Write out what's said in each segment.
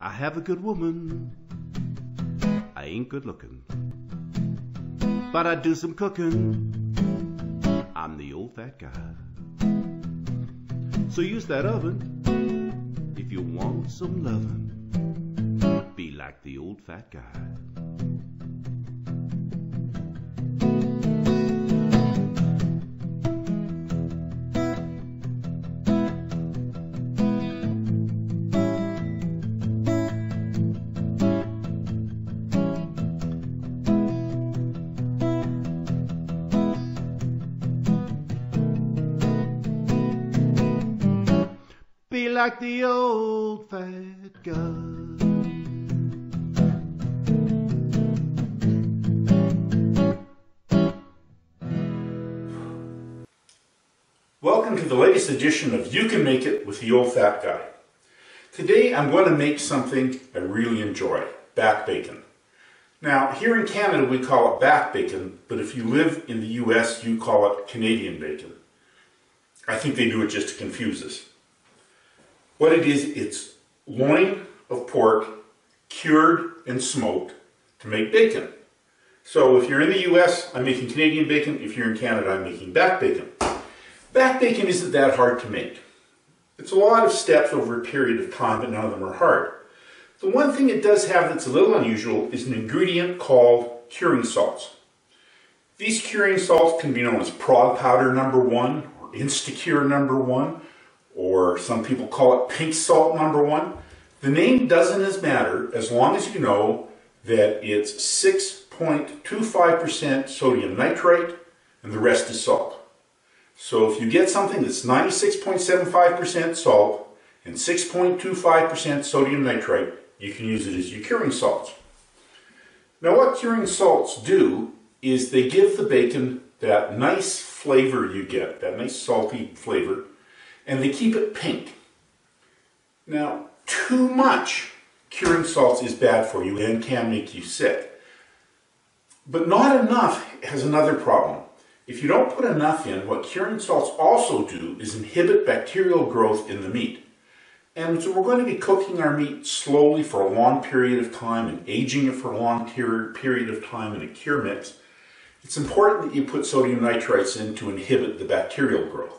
I have a good woman. I ain't good looking, but I do some cooking. I'm the old fat guy. So use that oven if you want some lovin'. Be like the old fat guy. Be like the old fat guy. Welcome to the latest edition of You Can Make It with the Old Fat Guy. Today I'm going to make something I really enjoy, back bacon. Now, here in Canada we call it back bacon, but if you live in the US you call it Canadian bacon. I think they do it just to confuse us. What it is, it's loin of pork cured and smoked to make bacon. So if you're in the US, I'm making Canadian bacon. If you're in Canada, I'm making back bacon. Back bacon isn't that hard to make. It's a lot of steps over a period of time, but none of them are hard. The one thing it does have that's a little unusual is an ingredient called curing salts. These curing salts can be known as Prog Powder No. 1 or Instacure No. 1. Or some people call it pink salt No. 1. The name doesn't matter as long as you know that it's 6.25% sodium nitrite and the rest is salt. So if you get something that's 96.75% salt and 6.25% sodium nitrite, you can use it as your curing salts. Now what curing salts do is they give the bacon that nice flavor you get, that nice salty flavor, and they keep it pink. Now, too much curing salts is bad for you and can make you sick. But not enough has another problem. If you don't put enough in, what curing salts also do is inhibit bacterial growth in the meat. And so we're going to be cooking our meat slowly for a long period of time and aging it for a long period of time in a cure mix. It's important that you put sodium nitrites in to inhibit the bacterial growth.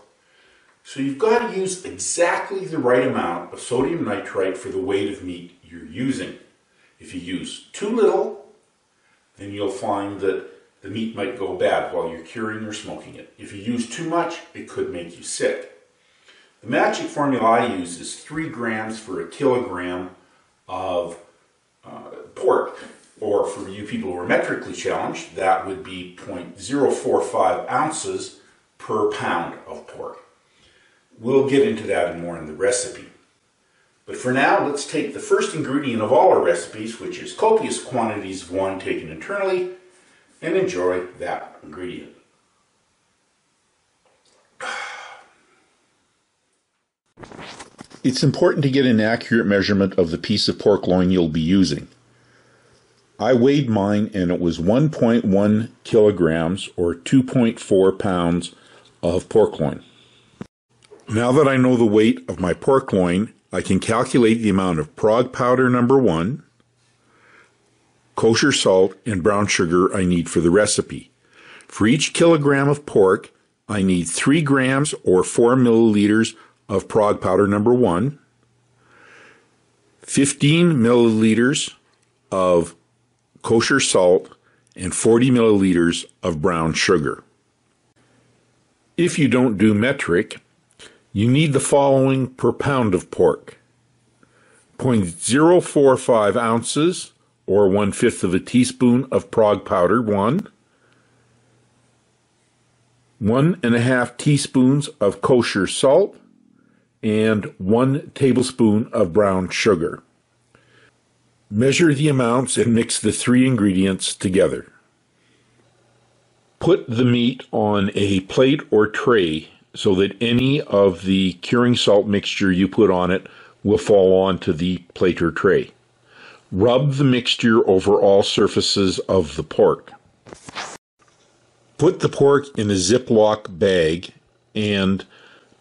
So you've got to use exactly the right amount of sodium nitrite for the weight of meat you're using. If you use too little, then you'll find that the meat might go bad while you're curing or smoking it. If you use too much, it could make you sick. The magic formula I use is 3 grams for a kilogram of pork. Or for you people who are metrically challenged, that would be 0.045 ounces per pound of pork. We'll get into that more in the recipe. But for now, let's take the first ingredient of all our recipes, which is copious quantities of wine taken internally, and enjoy that ingredient. It's important to get an accurate measurement of the piece of pork loin you'll be using. I weighed mine and it was 1.1 kilograms or 2.4 pounds of pork loin. Now that I know the weight of my pork loin, I can calculate the amount of Prog Powder No. 1, kosher salt, and brown sugar I need for the recipe. For each kilogram of pork, I need 3 grams or 4 milliliters of Prog Powder No. 1, 15 milliliters of kosher salt, and 40 milliliters of brown sugar. If you don't do metric, you need the following per pound of pork: 0.045 ounces, or 1/5 of a teaspoon of Prog Powder 1, 1.5 teaspoons of kosher salt, and 1 tablespoon of brown sugar. Measure the amounts and mix the 3 ingredients together. Put the meat on a plate or tray so that any of the curing salt mixture you put on it will fall onto the plate or tray. Rub the mixture over all surfaces of the pork. Put the pork in a Ziploc bag and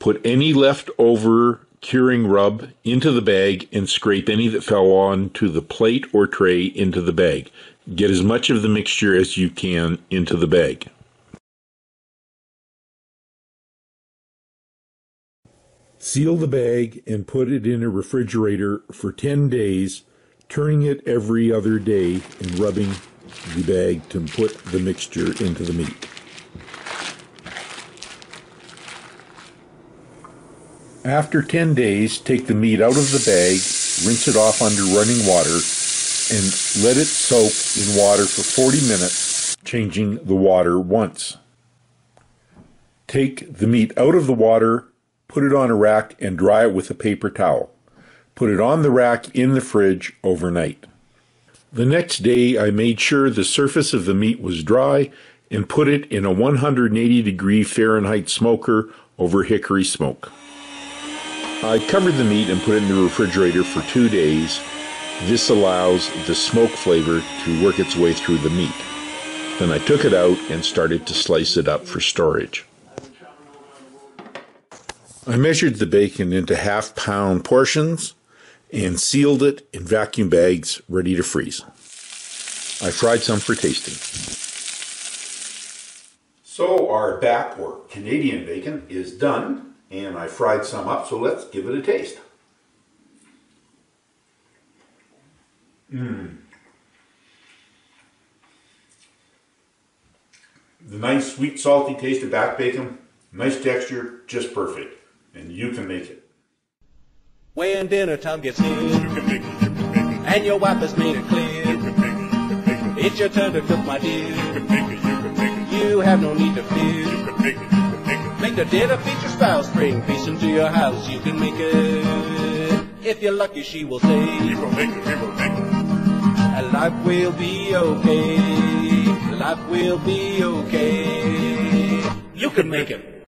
put any leftover curing rub into the bag and scrape any that fell onto the plate or tray into the bag. Get as much of the mixture as you can into the bag. Seal the bag and put it in a refrigerator for 10 days, turning it every other day and rubbing the bag to put the mixture into the meat. After 10 days, take the meat out of the bag, rinse it off under running water, and let it soak in water for 40 minutes, changing the water once. Take the meat out of the water, put it on a rack, and dry it with a paper towel. Put it on the rack in the fridge overnight. The next day, I made sure the surface of the meat was dry and put it in a 180-degree Fahrenheit smoker over hickory smoke. I covered the meat and put it in the refrigerator for 2 days. This allows the smoke flavor to work its way through the meat. Then I took it out and started to slice it up for storage. I measured the bacon into half-pound portions and sealed it in vacuum bags ready to freeze. I fried some for tasting. So our back or Canadian bacon is done. And I fried some up, so let's give it a taste. The nice, sweet, salty taste of back bacon, nice texture, just perfect. And you can make it. When dinner time gets near, and your wife has made it clear, it's your turn to cook, my dear. You have no need to fear. Make the dinner feature spouse, bring peace into your house. You can make it. If you're lucky, she will say, "We will make it, we will make it. And life will be okay. Life will be okay. You can make it."